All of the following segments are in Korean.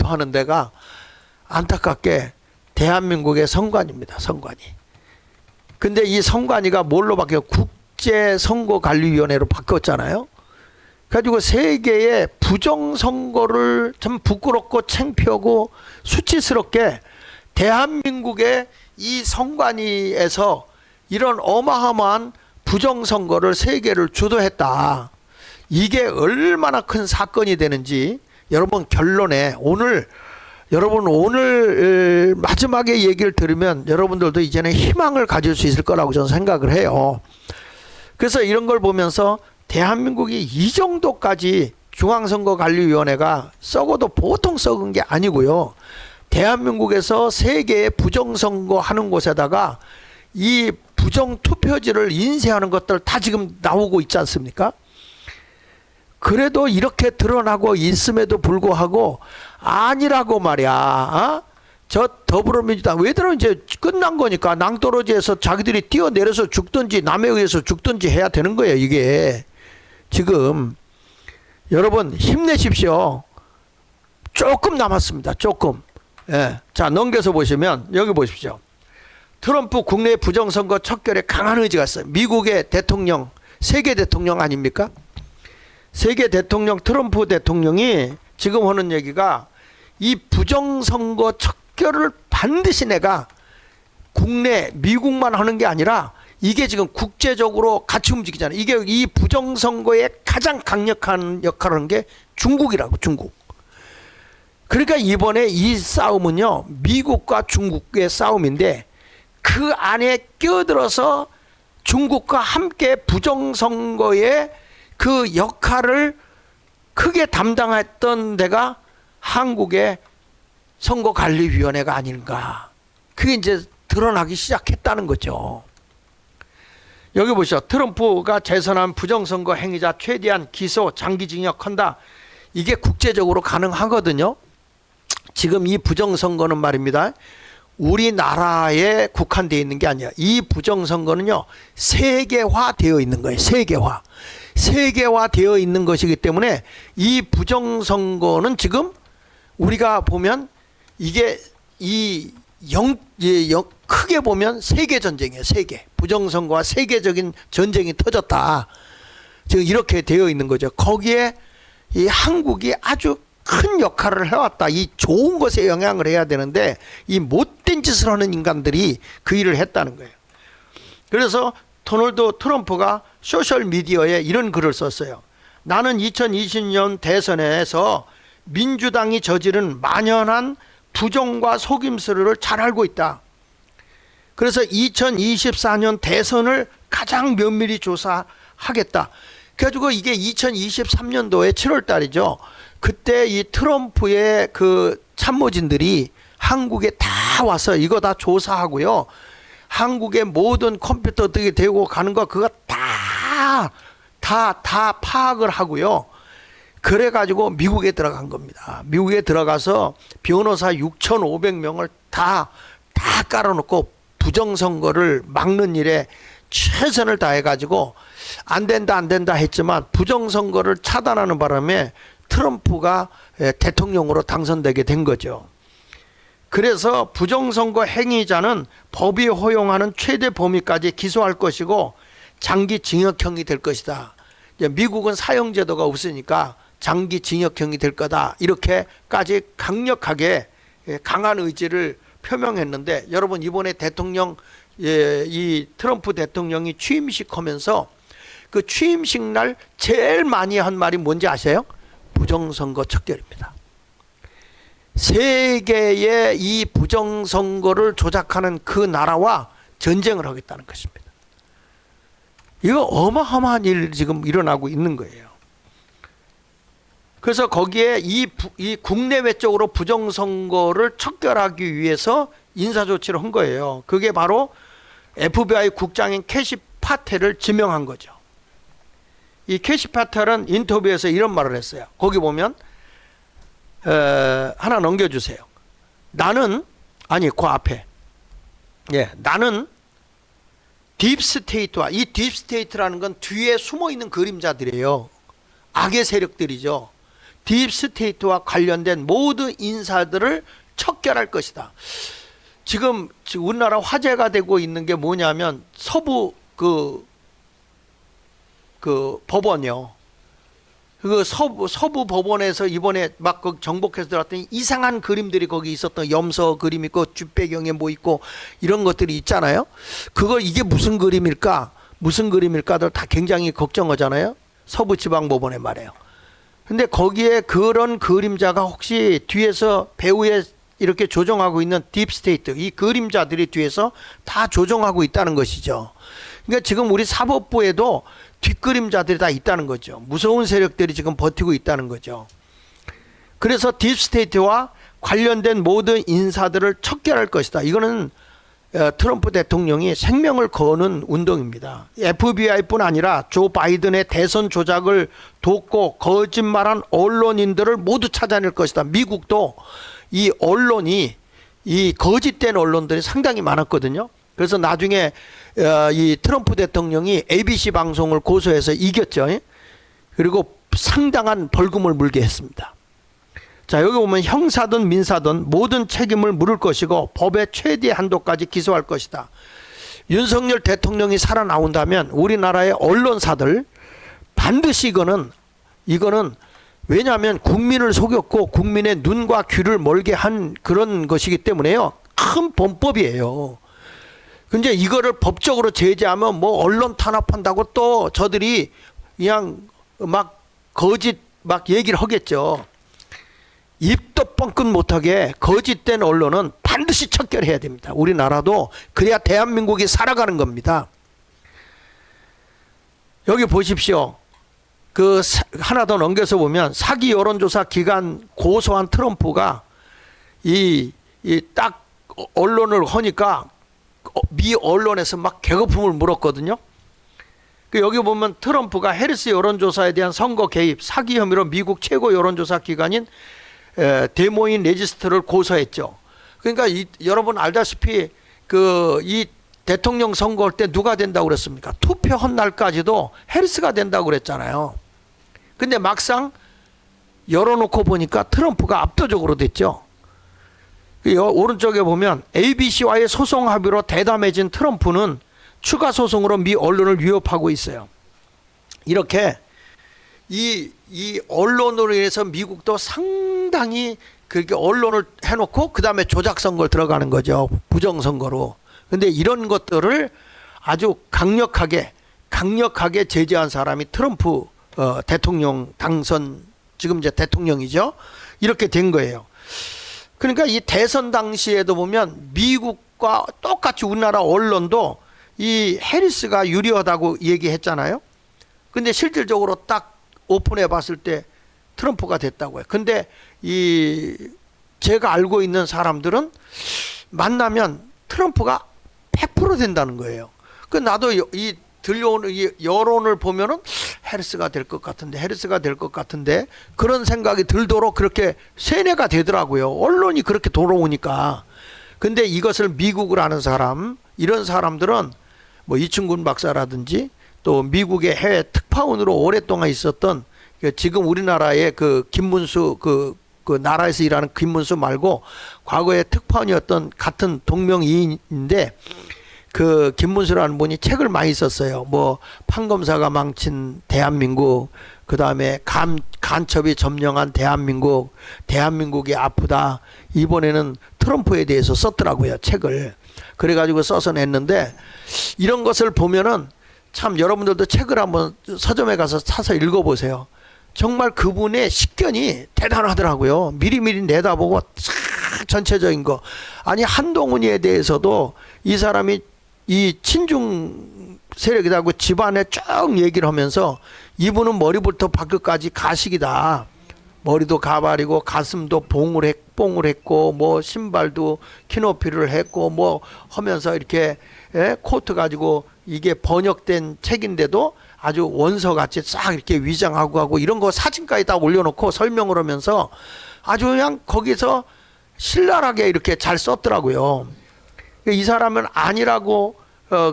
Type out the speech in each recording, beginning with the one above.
하는 데가 안타깝게 대한민국의 선관위입니다. 선관위. 근데 이 선관위가 뭘로 바뀌어? 국제선거관리위원회로 바뀌었잖아요. 가지고 세계의 부정선거를 참 부끄럽고 창피하고 수치스럽게 대한민국의 이 선관위에서 이런 어마어마한 부정선거를 세계를 주도했다. 이게 얼마나 큰 사건이 되는지 여러분 결론에 여러분 오늘 마지막에 얘기를 들으면 여러분들도 이제는 희망을 가질 수 있을 거라고 저는 생각을 해요. 그래서 이런 걸 보면서 대한민국이 이 정도까지 중앙선거관리위원회가 썩어도 보통 썩은 게 아니고요. 대한민국에서 세계의 부정선거 하는 곳에다가 이 부정투표지를 인쇄하는 것들 다 지금 나오고 있지 않습니까? 그래도 이렇게 드러나고 있음에도 불구하고 아니라고 말이야. 어? 저 더불어민주당 왜들은 이제 끝난 거니까 낭떠러지에서 자기들이 뛰어내려서 죽든지 남에 의해서 죽든지 해야 되는 거예요. 이게 지금 여러분 힘내십시오. 조금 남았습니다. 조금. 예. 자 넘겨서 보시면 여기 보십시오. 트럼프 국내 부정선거 척결에 강한 의지가 있어요. 미국의 대통령, 세계 대통령 아닙니까? 세계 대통령 트럼프 대통령이 지금 하는 얘기가 이 부정선거 척결을 반드시 내가 국내 미국만 하는 게 아니라 이게 지금 국제적으로 같이 움직이잖아요. 이게 이 부정선거에 가장 강력한 역할을 하는 게 중국이라고. 중국. 그러니까 이번에 이 싸움은요 미국과 중국의 싸움인데 그 안에 끼어들어서 중국과 함께 부정선거의 그 역할을 크게 담당했던 데가 한국의 선거관리위원회가 아닌가. 그게 이제 드러나기 시작했다는 거죠. 여기 보시죠. 트럼프가 재선한 부정선거 행위자 최대한 기소, 장기징역한다. 이게 국제적으로 가능하거든요. 지금 이 부정선거는 말입니다. 우리나라에 국한되어 있는 게 아니야. 이 부정선거는요 세계화되어 있는 거예요. 세계화되어 있는 것이기 때문에 이 부정선거는 지금 우리가 보면 이게 크게 보면 세계전쟁이에요. 부정선거와 세계적인 전쟁이 터졌다. 지금 이렇게 되어 있는 거죠. 거기에 이 한국이 아주 큰 역할을 해왔다. 이 좋은 것에 영향을 해야 되는데 이 못된 짓을 하는 인간들이 그 일을 했다는 거예요. 그래서 도널드 트럼프가 소셜미디어에 이런 글을 썼어요. 나는 2020년 대선에서 민주당이 저지른 만연한 부정과 속임수를 잘 알고 있다. 그래서 2024년 대선을 가장 면밀히 조사하겠다. 그래가지고 이게 2023년도에 7월 달이죠. 그때 이 트럼프의 그 참모진들이 한국에 다 와서 이거 다 조사하고요. 한국의 모든 컴퓨터들이 되고 가는 거 그거 다 파악을 하고요. 그래가지고 미국에 들어간 겁니다. 미국에 들어가서 변호사 6,500명을 다 깔아놓고 부정선거를 막는 일에 최선을 다해가지고 안 된다 했지만 부정선거를 차단하는 바람에 트럼프가 대통령으로 당선되게 된 거죠. 그래서 부정선거 행위자는 법이 허용하는 최대 범위까지 기소할 것이고 장기 징역형이 될 것이다. 미국은 사형제도가 없으니까 장기 징역형이 될 거다. 이렇게까지 강력하게 강한 의지를 표명했는데 여러분 이번에 대통령 이 트럼프 대통령이 취임식 하면서 그 취임식 날 제일 많이 한 말이 뭔지 아세요? 부정선거 척결입니다. 세계의 이 부정선거를 조작하는 그 나라와 전쟁을 하겠다는 것입니다. 이거 어마어마한 일 지금 일어나고 있는 거예요. 그래서 거기에 이 국내외적으로 부정선거를 척결하기 위해서 인사조치를 한 거예요. 그게 바로 FBI 국장인 캐시 파텔을 지명한 거죠. 이 캐시 파텔은 인터뷰에서 이런 말을 했어요. 거기 보면 하나 넘겨주세요. 나는 그 앞에 나는 딥스테이트와 이 딥스테이트라는 건 뒤에 숨어있는 그림자들이에요. 악의 세력들이죠. 딥스테이트와 관련된 모든 인사들을 척결할 것이다. 지금 우리나라 화제가 되고 있는 게 뭐냐면 서부 그 법원이요. 그 서부 법원에서 이번에 막 그 정복해서 들어왔더니 이상한 그림들이 거기 있었던, 염소 그림 있고 뒷배경에 뭐 있고 이런 것들이 있잖아요. 그거 이게 무슨 그림일까? 무슨 그림일까들 다 굉장히 걱정하잖아요. 서부지방법원에 말이에요. 근데 거기에 그런 그림자가 혹시 뒤에서 배후에 이렇게 조종하고 있는 딥스테이트, 이 그림자들이 뒤에서 다 조종하고 있다는 것이죠. 그러니까 지금 우리 사법부에도 뒷그림자들이 다 있다는 거죠. 무서운 세력들이 지금 버티고 있다는 거죠. 그래서 딥스테이트와 관련된 모든 인사들을 척결할 것이다. 이거는 트럼프 대통령이 생명을 거는 운동입니다. FBI뿐 아니라 조 바이든의 대선 조작을 돕고 거짓말한 언론인들을 모두 찾아낼 것이다. 미국도 이 언론이, 이 거짓된 언론들이 상당히 많았거든요. 그래서 나중에 이 트럼프 대통령이 ABC 방송을 고소해서 이겼죠. 그리고 상당한 벌금을 물게 했습니다. 자, 여기 보면 형사든 민사든 모든 책임을 물을 것이고 법의 최대 한도까지 기소할 것이다. 윤석열 대통령이 살아나온다면 우리나라의 언론사들 반드시 이거는 왜냐하면 국민을 속였고 국민의 눈과 귀를 멀게 한 그런 것이기 때문에요. 큰 범법이에요. 근데 이거를 법적으로 제재하면 뭐 언론 탄압한다고 또 저들이 그냥 막 거짓 막 얘기를 하겠죠. 입도 뻥끗 못하게 거짓된 언론은 반드시 척결해야 됩니다. 우리나라도 그래야 대한민국이 살아가는 겁니다. 여기 보십시오. 그 하나 더 넘겨서 보면 사기 여론조사 기간 고소한 트럼프가 이 딱 언론을 하니까 미 언론에서 막 개거품을 물었거든요. 여기 보면 트럼프가 해리스 여론조사에 대한 선거 개입, 사기 혐의로 미국 최고 여론조사 기관인 데모인 레지스트를 고소했죠. 그러니까 여러분 알다시피 이 대통령 선거할 때 누가 된다고 그랬습니까? 투표한 날까지도 해리스가 된다고 그랬잖아요. 근데 막상 열어놓고 보니까 트럼프가 압도적으로 됐죠. 오른쪽에 보면 ABC와의 소송 합의로 대담해진 트럼프는 추가 소송으로 미 언론을 위협하고 있어요. 이렇게 이 언론으로 인해서 미국도 상당히 그렇게 언론을 해놓고 그 다음에 조작 선거를 들어가는 거죠. 부정 선거로. 근데 이런 것들을 아주 강력하게 제재한 사람이 트럼프 대통령 당선, 지금 이제 대통령이죠. 이렇게 된 거예요. 그러니까 이 대선 당시에도 보면 미국과 똑같이 우리나라 언론도 이 해리스가 유리하다고 얘기했잖아요. 근데 실질적으로 딱 오픈해 봤을 때 트럼프가 됐다고요. 근데 제가 알고 있는 사람들은 만나면 트럼프가 100% 된다는 거예요. 그 나도 이 들려오는 이 여론을 보면은 해리스가 될 것 같은데 그런 생각이 들도록 그렇게 세뇌가 되더라고요. 언론이 그렇게 돌아오니까. 근데 이것을 미국을 아는 사람, 이런 사람들은 뭐 이충근 박사라든지 또 미국의 해외 특파원으로 오랫동안 있었던 지금 우리나라의 그 김문수 그 나라에서 일하는 김문수 말고 과거에 특파원이었던 같은 동명이인인데 그 김문수라는 분이 책을 많이 썼어요. 뭐 판검사가 망친 대한민국, 그 다음에 간첩이 점령한 대한민국, 대한민국이 아프다. 이번에는 트럼프에 대해서 썼더라고요, 책을. 그래가지고 써서 냈는데 이런 것을 보면은 참 여러분들도 책을 한번 서점에 가서 사서 읽어보세요. 정말 그분의 식견이 대단하더라고요. 미리미리 내다보고 전체적인 거. 아니 한동훈이에 대해서도 이 사람이 이 친중 세력이라고 집안에 쭉 얘기를 하면서 이분은 머리부터 발끝까지 가식이다. 머리도 가발이고 가슴도 뽕을 했고 뭐 신발도 키높이를 했고 뭐 하면서 이렇게 코트 가지고 이게 번역된 책인데도 아주 원서같이 싹 이렇게 위장하고 하고 이런 거 사진까지 다 올려놓고 설명을 하면서 아주 그냥 거기서 신랄하게 이렇게 잘 썼더라고요. 이 사람은 아니라고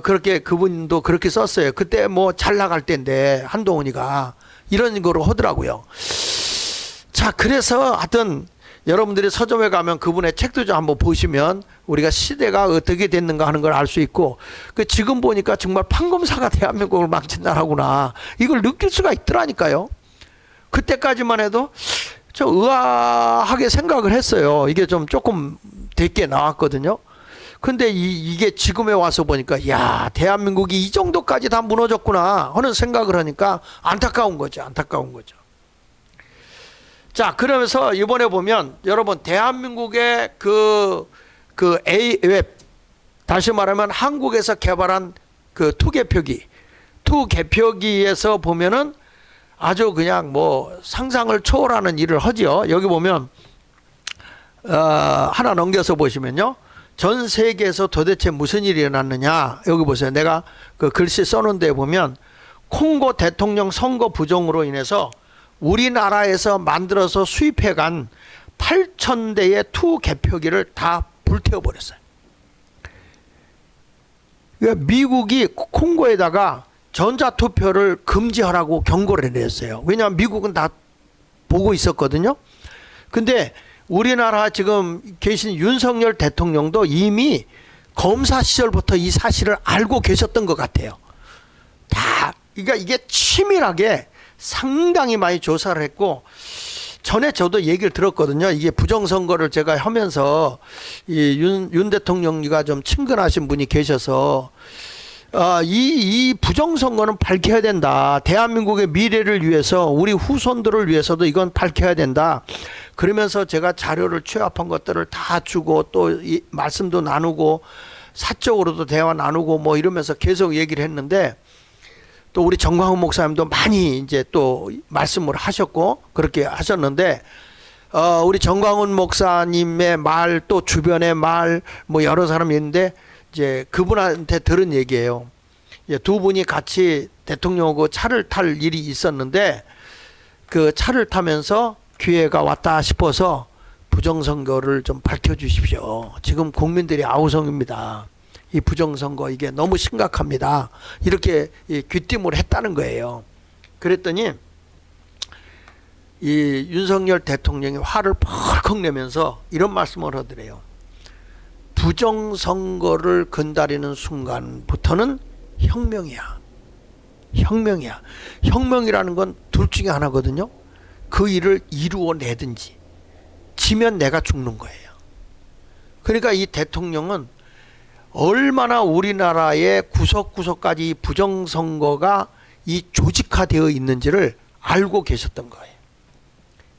그렇게 그분도 그렇게 썼어요. 그때 뭐 잘 나갈 때인데 한동훈이가 이런 거로 하더라고요. 자, 그래서 하여튼 여러분들이 서점에 가면 그분의 책도 좀 한번 보시면 우리가 시대가 어떻게 됐는가 하는 걸 알 수 있고, 그 지금 보니까 정말 판검사가 대한민국을 망친 나라구나 이걸 느낄 수가 있더라니까요. 그때까지만 해도 저 의아하게 생각을 했어요. 이게 좀 조금 됐게 나왔거든요. 근데 이게 지금에 와서 보니까 야, 대한민국이 이 정도까지 다 무너졌구나 하는 생각을 하니까 안타까운 거죠. 안타까운 거죠. 자, 그러면서 이번에 보면 여러분 대한민국의 그 A웹, 다시 말하면 한국에서 개발한 그 투개표기에서 보면은 아주 그냥 뭐 상상을 초월하는 일을 하죠. 여기 보면 하나 넘겨서 보시면요, 전 세계에서 도대체 무슨 일이 일어났느냐, 여기 보세요. 내가 그 글씨 써놓은 데 보면 콩고 대통령 선거 부정으로 인해서 우리나라에서 만들어서 수입해간 8,000대의 투개표기를 다 불태워버렸어요. 그러니까 미국이 콩고에다가 전자투표를 금지하라고 경고를 내렸어요. 왜냐하면 미국은 다 보고 있었거든요. 근데 우리나라 지금 계신 윤석열 대통령도 이미 검사 시절부터 이 사실을 알고 계셨던 것 같아요. 다, 그러니까 이게 치밀하게 상당히 많이 조사를 했고, 전에 저도 얘기를 들었거든요. 이게 부정선거를 제가 하면서 이 윤 대통령이가 좀 친근하신 분이 계셔서 이 부정선거는 밝혀야 된다. 대한민국의 미래를 위해서, 우리 후손들을 위해서도 이건 밝혀야 된다. 그러면서 제가 자료를 취합한 것들을 다 주고 또 이 말씀도 나누고 사적으로도 대화 나누고 뭐 이러면서 계속 얘기를 했는데, 또 우리 정광훈 목사님도 많이 이제 또 말씀을 하셨고 그렇게 하셨는데, 우리 정광훈 목사님의 말, 또 주변의 말, 뭐 여러 사람이 있는데 이제 그분한테 들은 얘기예요. 두 분이 같이 대통령하고 차를 탈 일이 있었는데 그 차를 타면서 기회가 왔다 싶어서 부정선거를 좀 밝혀주십시오. 지금 국민들이 아우성입니다. 이 부정선거 이게 너무 심각합니다. 이렇게 귀띔을 했다는 거예요. 그랬더니 이 윤석열 대통령이 화를 펄컥 내면서 이런 말씀을 하더래요. 부정선거를 건드리는 순간부터는 혁명이야. 혁명이야. 혁명이라는 건 둘 중에 하나거든요. 그 일을 이루어내든지, 지면 내가 죽는 거예요. 그러니까 이 대통령은 얼마나 우리나라의 구석구석까지 부정선거가 이 조직화되어 있는지를 알고 계셨던 거예요.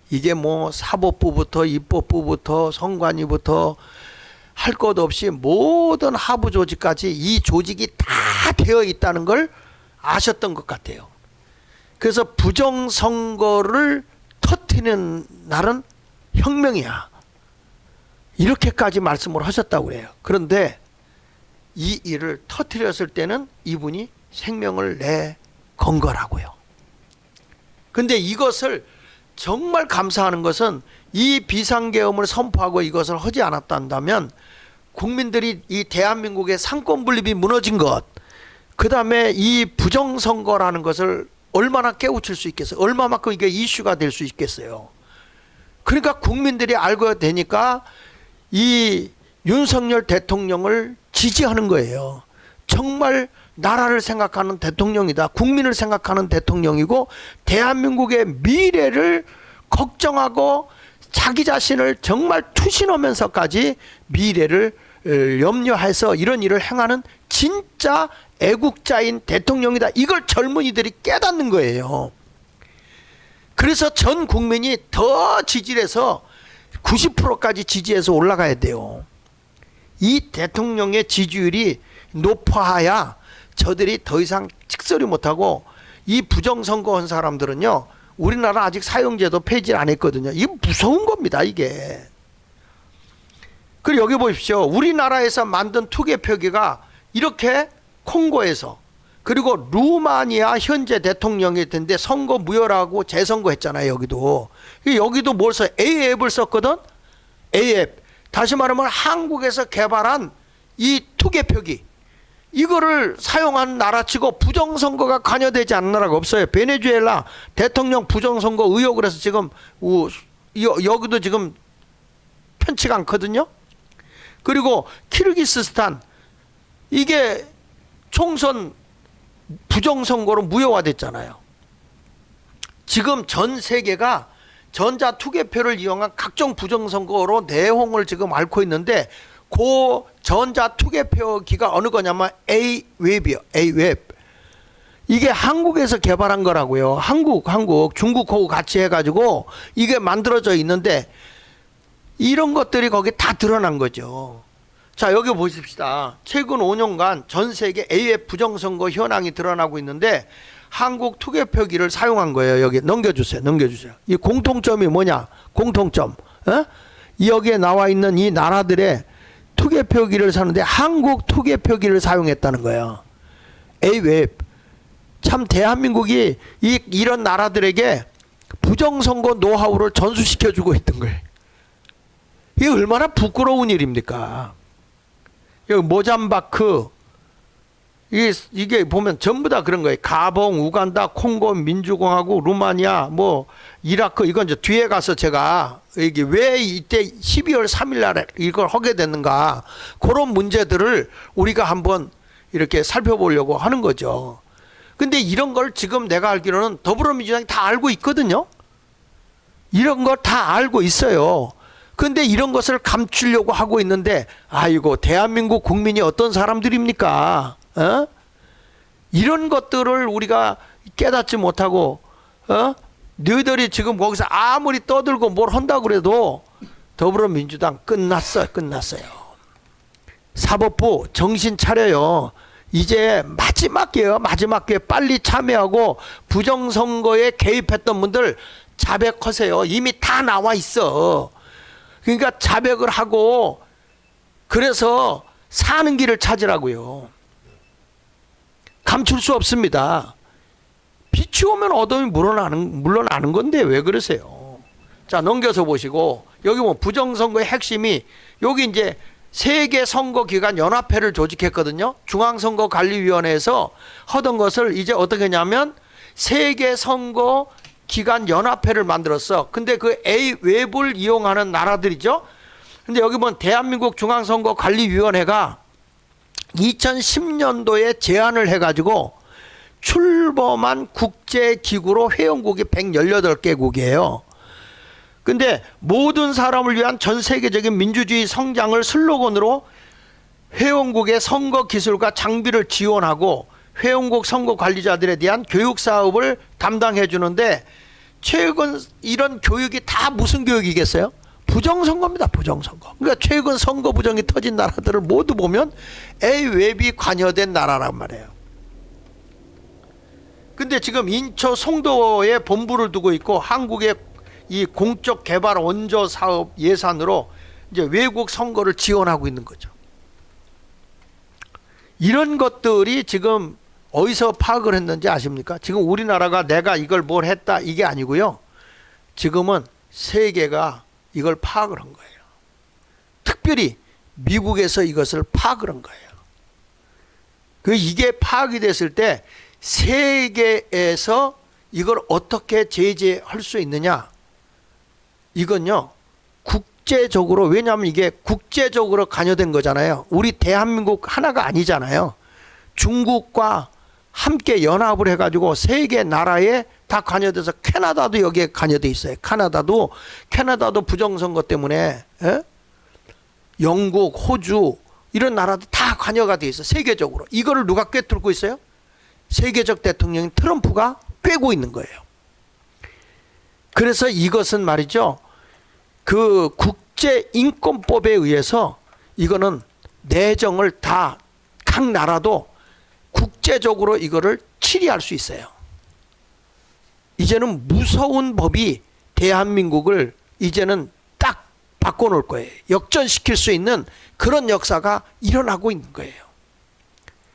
이게 뭐 사법부부터 입법부부터 선관위부터 할 것 없이 모든 하부 조직까지 이 조직이 다 되어 있다는 걸 아셨던 것 같아요. 그래서 부정선거를 터뜨리는 날은 혁명이야. 이렇게까지 말씀을 하셨다고 해요. 그런데 이 일을 터뜨렸을 때는 이분이 생명을 내건 거라고요. 근데 이것을 정말 감사하는 것은 이 비상계엄을 선포하고 이것을 하지 않았다면 국민들이 이 대한민국의 상권 분립이 무너진 것, 그 다음에 이 부정선거라는 것을 얼마나 깨우칠 수 있겠어요? 얼마만큼 이게 이슈가 될 수 있겠어요? 그러니까 국민들이 알고 되니까 이 윤석열 대통령을 지지하는 거예요. 정말 나라를 생각하는 대통령이다. 국민을 생각하는 대통령이고 대한민국의 미래를 걱정하고 자기 자신을 정말 투신하면서까지 미래를 염려해서 이런 일을 행하는 진짜 애국자인 대통령이다. 이걸 젊은이들이 깨닫는 거예요. 그래서 전 국민이 더 지지해서 90%까지 지지해서 올라가야 돼요. 이 대통령의 지지율이 높아야 저들이 더 이상 찍소리 못하고, 이 부정선거 한 사람들은요, 우리나라 아직 사형제도 폐지 안 했거든요. 이게 무서운 겁니다, 이게. 그리고 여기 보십시오. 우리나라에서 만든 투개표기가 이렇게 콩고에서, 그리고 루마니아 현재 대통령이 텐데 선거 무효라고 재선거 했잖아요. 여기도 뭘 써? A앱을 썼거든. A앱. 다시 말하면 한국에서 개발한 이 투개표기, 이거를 사용한 나라치고 부정선거가 관여되지 않는 나라가 없어요. 베네수엘라 대통령 부정선거 의혹을 해서 지금 여기도 지금 편치가 않거든요. 그리고 키르기스스탄 이게 총선 부정선거로 무효화됐잖아요. 지금 전 세계가 전자투개표를 이용한 각종 부정선거로 내홍을 지금 앓고 있는데 그 전자투개표기가 어느 거냐면 A웹이요. A웹. 이게 한국에서 개발한 거라고요. 한국 중국하고 같이 해가지고 이게 만들어져 있는데 이런 것들이 거기 다 드러난 거죠. 자, 여기 보십시다. 최근 5년간 전 세계 A웹 부정선거 현황이 드러나고 있는데 한국 투개표기를 사용한 거예요. 여기 넘겨주세요. 이 공통점이 뭐냐? 공통점. 여기에 나와 있는 이 나라들의 투개표기를 사는데 한국 투개표기를 사용했다는 거예요. A웹. 참 대한민국이 이런 나라들에게 부정선거 노하우를 전수시켜주고 있던 거예요. 이게 얼마나 부끄러운 일입니까? 여기 모잠바크 이게 보면 전부 다 그런 거예요. 가봉, 우간다, 콩고 민주공화국, 루마니아, 뭐 이라크 이건 이제 뒤에 가서 제가 이게 왜 이때 12월 3일 날에 이걸 하게 됐는가 그런 문제들을 우리가 한번 이렇게 살펴보려고 하는 거죠. 근데 이런 걸 지금 내가 알기로는 더불어민주당이 다 알고 있거든요. 이런 걸 다 알고 있어요. 근데 이런 것을 감추려고 하고 있는데 아이고 대한민국 국민이 어떤 사람들입니까? 이런 것들을 우리가 깨닫지 못하고 너희들이 지금 거기서 아무리 떠들고 뭘 한다고 그래도 더불어민주당 끝났어요. 사법부 정신 차려요. 이제 마지막 기회 빨리 참여하고 부정선거에 개입했던 분들 자백하세요. 이미 다 나와 있어. 그러니까 자백을 하고 그래서 사는 길을 찾으라고요. 감출 수 없습니다. 빛이 오면 어둠이 물러나는 건데 왜 그러세요? 자, 넘겨서 보시고 여기 뭐 부정선거의 핵심이 여기 이제 세계 선거기관 연합회를 조직했거든요. 중앙선거관리위원회에서 하던 것을 이제 어떻게 했냐면 세계 선거기관 연합회를 만들었어. 근데 그 A웹을 이용하는 나라들이죠. 근데 여기 보면 대한민국 중앙선거관리위원회가 2010년도에 제안을 해가지고 출범한 국제기구로 회원국이 118개국이에요. 근데 모든 사람을 위한 전 세계적인 민주주의 성장을 슬로건으로 회원국의 선거 기술과 장비를 지원하고 회원국 선거 관리자들에 대한 교육 사업을 담당해 주는데 최근 이런 교육이 다 무슨 교육이겠어요? 부정선거입니다. 부정선거. 그러니까 최근 선거 부정이 터진 나라들을 모두 보면 A웹이 관여된 나라란 말이에요. 근데 지금 인천 송도에 본부를 두고 있고 한국의 이 공적 개발 원조 사업 예산으로 이제 외국 선거를 지원하고 있는 거죠. 이런 것들이 지금 어디서 파악을 했는지 아십니까? 지금 우리나라가 내가 이걸 뭘 했다 이게 아니고요. 지금은 세계가 이걸 파악을 한 거예요. 특별히 미국에서 이것을 파악을 한 거예요. 이게 파악이 됐을 때 세계에서 이걸 어떻게 제재할 수 있느냐? 이건요 국제적으로, 왜냐하면 이게 국제적으로 관여된 거잖아요. 우리 대한민국 하나가 아니잖아요. 중국과 함께 연합을 해가지고 세계 나라에 다 관여돼서 캐나다도 여기에 관여돼 있어요. 캐나다도 부정선거 때문에 영국, 호주 이런 나라도 다 관여가 돼 있어. 세계적으로. 이거를 누가 꿰뚫고 있어요? 세계적 대통령인 트럼프가 꿰고 있는 거예요. 그래서 이것은 말이죠, 그 국제인권법에 의해서 이거는 내정을 다 각 나라도 국제적으로 이거를 처리할 수 있어요. 이제는 무서운 법이 대한민국을 이제는 딱 바꿔놓을 거예요. 역전시킬 수 있는 그런 역사가 일어나고 있는 거예요.